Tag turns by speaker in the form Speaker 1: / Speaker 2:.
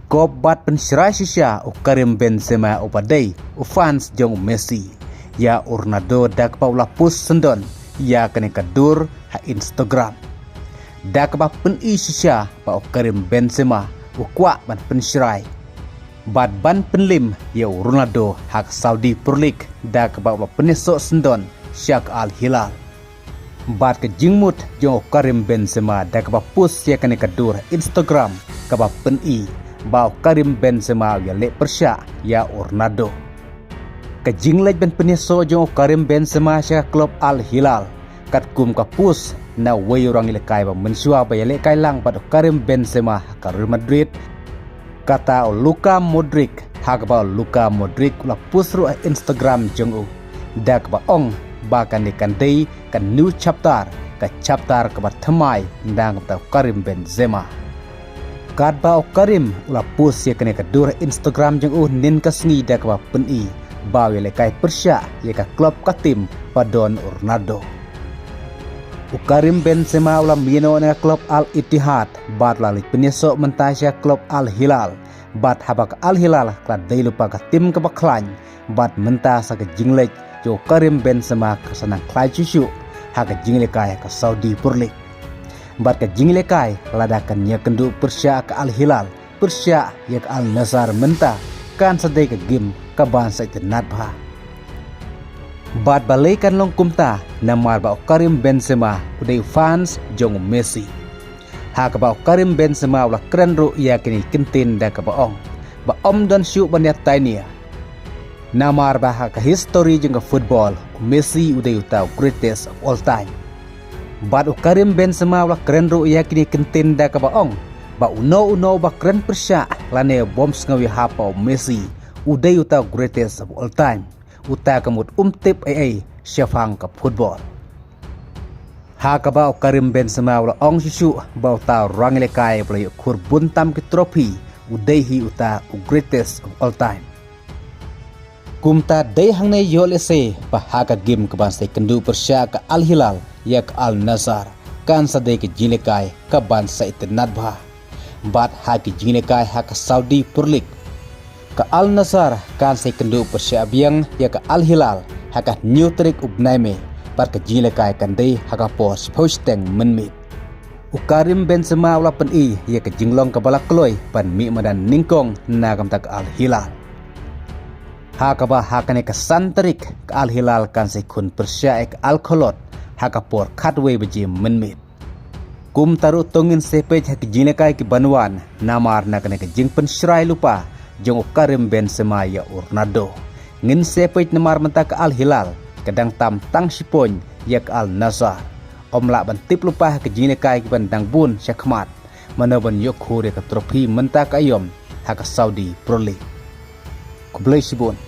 Speaker 1: Gobat penserai sisya Karim Benzema upadai fans jong Messi ya Ronaldo dak paula pus sendon ya kene kadur ha Instagram dak ba pen sisya pa Karim Benzema ukwa ban penserai bad ban penlim ya Ronaldo hak Saudi Pro League dak ba penesok sendon Syak Al Hilal bad ke jingmut jong Karim Benzema dak ba pus ya kene kadur Instagram ka ba pen bau Karim Benzema ya lek persya ya Ronaldo ke jinglej ben peneso jong Karim Benzema sya klub Al Hilal kat kum kapus na way orang ilekai ba mensua ba ya lek kai lang pada Karim Benzema ka Real Madrid kata Luka Modric hak ba Luka Modric la pusru Instagram jong dak ba ong ba kan dei kan new chapter ka chapter ka ba thamai ndang ta Karim Benzema kat ba Karim ula post ya kene kadur Instagram jeng nin kasngi dak ba peni ba wele kai persya ya ka klub ka tim padon Ronaldo Karim Benzema ula mino na klub Al Ittihad bat lali penyesok mentasya klub Al Hilal bat habak Al Hilal kla dei lupa ka tim ka baklan bat mentasa ka jinglej jo Karim Benzema ka sanang klai cucu ha ka jinglej kai ka Saudi Pro League bat ke jingle kai ladakan nya kendu persya ke Al Hilal persya ya ke Al Nassr menta kan sedai ke game ke bansa itu nadbha bat balaikan long kumta namar ba Karim Benzema udai fans jong Messi ha ka ba Karim Benzema ulah keren ru ya kini kentin da ka ba om dan syu banya tainia namar ba ha ka history jong football Messi udai utau greatest of all time bat Karim Benzema wala keren ru ya kini kentin da ka baong ba uno ba keren persya lane bombs ngawi hapa Messi udai uta greatest of all time uta kamut tip syafang ka football ha ka ba Karim Benzema wala ong susu ba uta rangile kai play kur buntam ki trofi udai hi uta greatest of all time kumta dai hangne yolese ba ha ka game ka ban sai kendu persya ka Al Hilal yak Al Nassr kan sadai ke jilekai ka bansa itnadbha bat ha ke jilekai ha ka Saudi Pro League ka Al Nassr kan sai kendu persyabiang yak Al Hilal ha ka new trick ubnaime par ke jilekai kan dei ha ka pos posteng menmit Karim Benzema wala pen yak jinglong ka balak kloy pan mi madan ningkong na kam tak Al Hilal ha ka ba ha ka ne ka santrik ka Al Hilal kan sai kun persya ek Al Kholot hakapor khatwe beji menmit kum taru tongin sepej hak jinekai ki banwan namar na kane ke jing pensrai lupa jong Karim Benzema ya Ronaldo ngin sepej namar menta ke Al Hilal kadang tam tang sipon yak Al Nassr omla bantip lupa ke jinekai ki bandang bun syakmat manaban yok khore ka trofi menta ka ayom hak Saudi Pro League kublai sibon